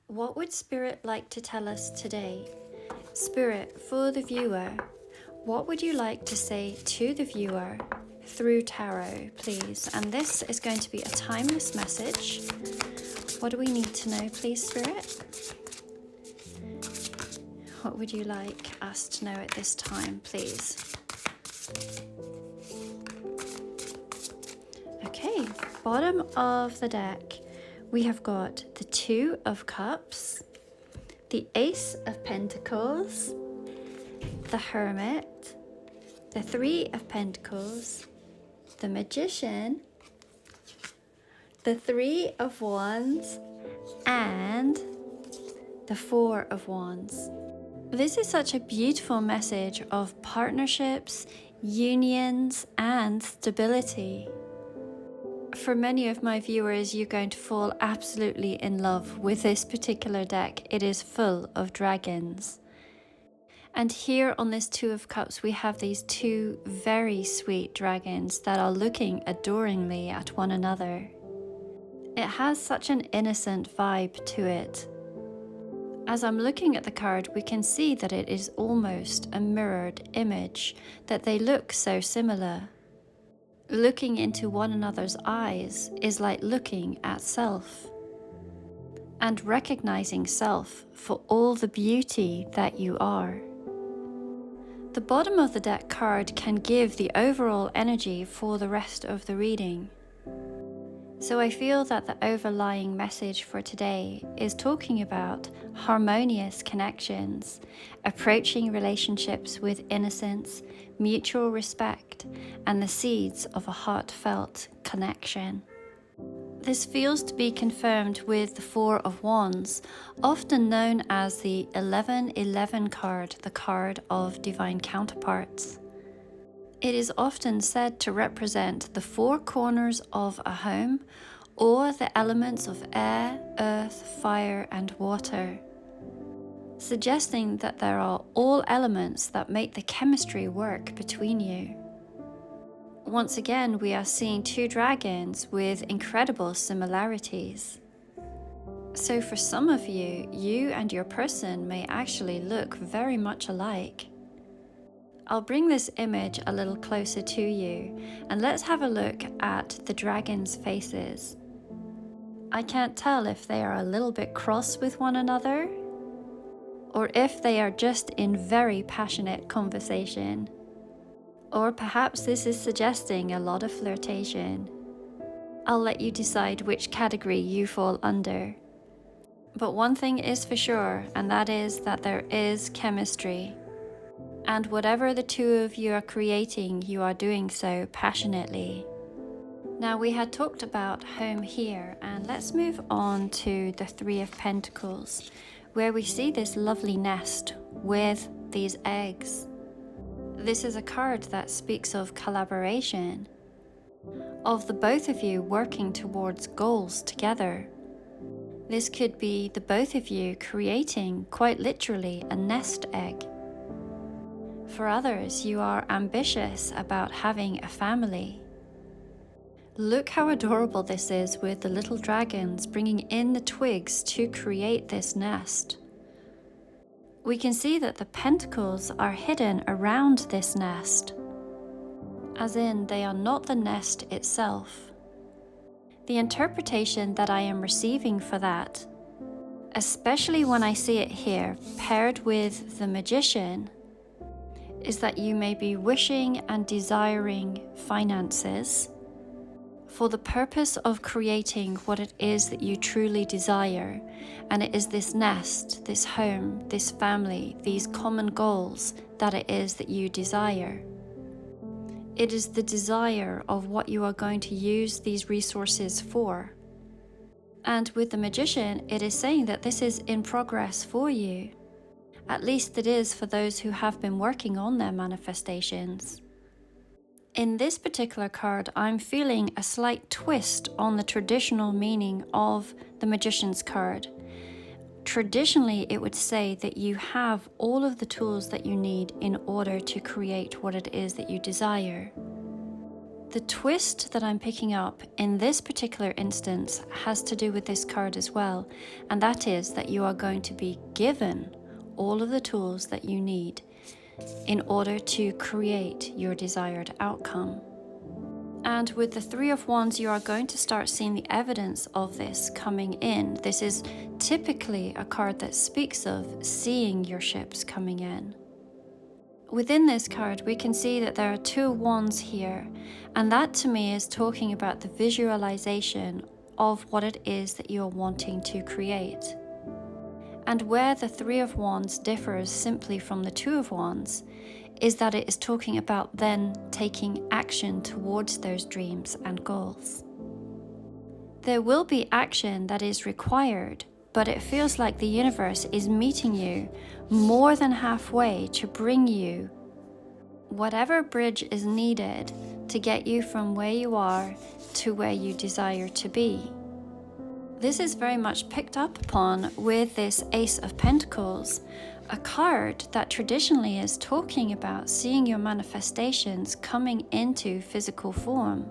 What would Spirit like to tell us today? Spirit, for the viewer, what would you like to say to the viewer through tarot, please? And this is going to be a timeless message. What do we need to know, please, Spirit? What would you like us to know at this time, please? Okay, bottom of the deck, we have got the Two of Cups, the Ace of Pentacles, the Hermit, the Three of Pentacles, the Magician, the Three of Wands, and the Four of Wands. This is such a beautiful message of partnerships, unions, and stability. For many of my viewers, you're going to fall absolutely in love with this particular deck. It is full of dragons. And here on this Two of Cups, we have these two very sweet dragons that are looking adoringly at one another. It has such an innocent vibe to it. As I'm looking at the card, we can see that it is almost a mirrored image, that they look so similar. Looking into one another's eyes is like looking at self and recognizing self for all the beauty that you are. The bottom of the deck card can give the overall energy for the rest of the reading. So I feel that the overlying message for today is talking about harmonious connections, approaching relationships with innocence, mutual respect, and the seeds of a heartfelt connection. This feels to be confirmed with the Four of Wands, often known as the 1111 card, the card of divine counterparts. It is often said to represent the four corners of a home or the elements of air, earth, fire, and water, suggesting that there are all elements that make the chemistry work between you. Once again, we are seeing two dragons with incredible similarities. So for some of you, you and your person may actually look very much alike. I'll bring this image a little closer to you and let's have a look at the dragons' faces. I can't tell if they are a little bit cross with one another or if they are just in very passionate conversation. Or perhaps this is suggesting a lot of flirtation. I'll let you decide which category you fall under. But one thing is for sure, and that is that there is chemistry. And whatever the two of you are creating, you are doing so passionately. Now we had talked about home here, and let's move on to the Three of Pentacles, where we see this lovely nest with these eggs. This is a card that speaks of collaboration, of the both of you working towards goals together. This could be the both of you creating, quite literally, a nest egg. For others, you are ambitious about having a family. Look how adorable this is with the little dragons bringing in the twigs to create this nest. We can see that the pentacles are hidden around this nest, as in they are not the nest itself. The interpretation that I am receiving for that, especially when I see it here paired with the Magician, is that you may be wishing and desiring finances for the purpose of creating what it is that you truly desire. And it is this nest, this home, this family, these common goals that it is that you desire. It is the desire of what you are going to use these resources for. And with the Magician, it is saying that this is in progress for you. At least it is for those who have been working on their manifestations. In this particular card, I'm feeling a slight twist on the traditional meaning of the Magician's card. Traditionally, it would say that you have all of the tools that you need in order to create what it is that you desire. The twist that I'm picking up in this particular instance has to do with this card as well, and that is that you are going to be given all of the tools that you need in order to create your desired outcome. And with the Three of Wands, you are going to start seeing the evidence of this coming in. This is typically a card that speaks of seeing your ships coming in. Within this card, we can see that there are two wands here, and that to me is talking about the visualization of what it is that you're wanting to create. And where the Three of Wands differs simply from the Two of Wands is that it is talking about then taking action towards those dreams and goals. There will be action that is required, but it feels like the universe is meeting you more than halfway to bring you whatever bridge is needed to get you from where you are to where you desire to be. This is very much picked up upon with this Ace of Pentacles, a card that traditionally is talking about seeing your manifestations coming into physical form.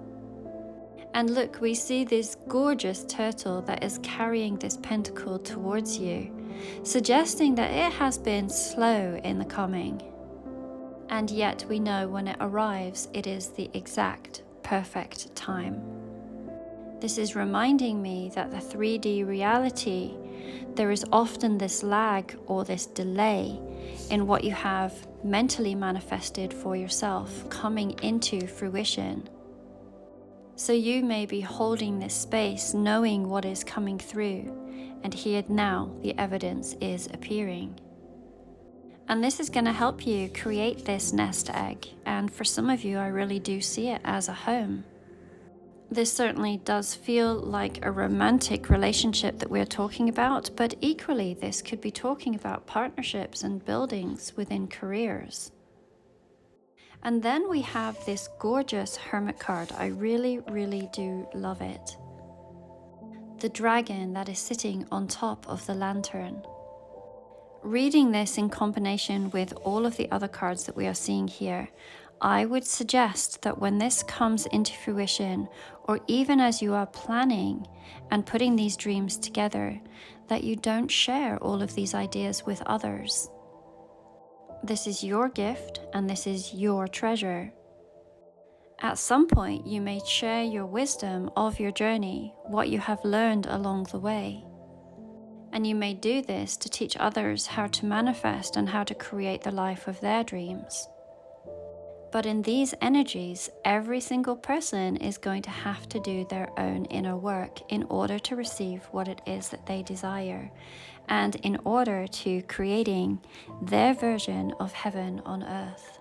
And look, we see this gorgeous turtle that is carrying this pentacle towards you, suggesting that it has been slow in the coming. And yet we know when it arrives, it is the exact perfect time. This is reminding me that the 3D reality, there is often this lag or this delay in what you have mentally manifested for yourself coming into fruition. So you may be holding this space, knowing what is coming through, and here now the evidence is appearing. And this is going to help you create this nest egg, and for some of you, I really do see it as a home. This certainly does feel like a romantic relationship that we're talking about, but equally this could be talking about partnerships and buildings within careers. And then we have this gorgeous Hermit card. I really, really do love it. The dragon that is sitting on top of the lantern. Reading this in combination with all of the other cards that we are seeing here, I would suggest that when this comes into fruition, or even as you are planning and putting these dreams together, that you don't share all of these ideas with others. This is your gift and this is your treasure. At some point, you may share your wisdom of your journey, what you have learned along the way. And you may do this to teach others how to manifest and how to create the life of their dreams. But in these energies, every single person is going to have to do their own inner work in order to receive what it is that they desire, and in order to creating their version of heaven on earth.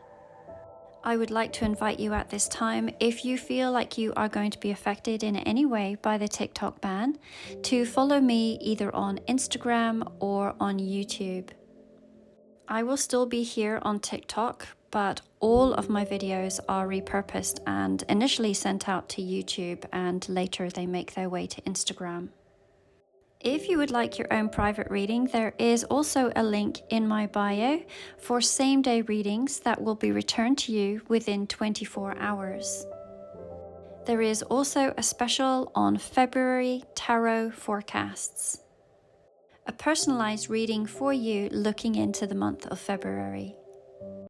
I would like to invite you at this time, if you feel like you are going to be affected in any way by the TikTok ban, to follow me either on Instagram or on YouTube. I will still be here on TikTok, but all of my videos are repurposed and initially sent out to YouTube, and later they make their way to Instagram. If you would like your own private reading, there is also a link in my bio for same-day readings that will be returned to you within 24 hours. There is also a special on February tarot forecasts, a personalized reading for you looking into the month of February.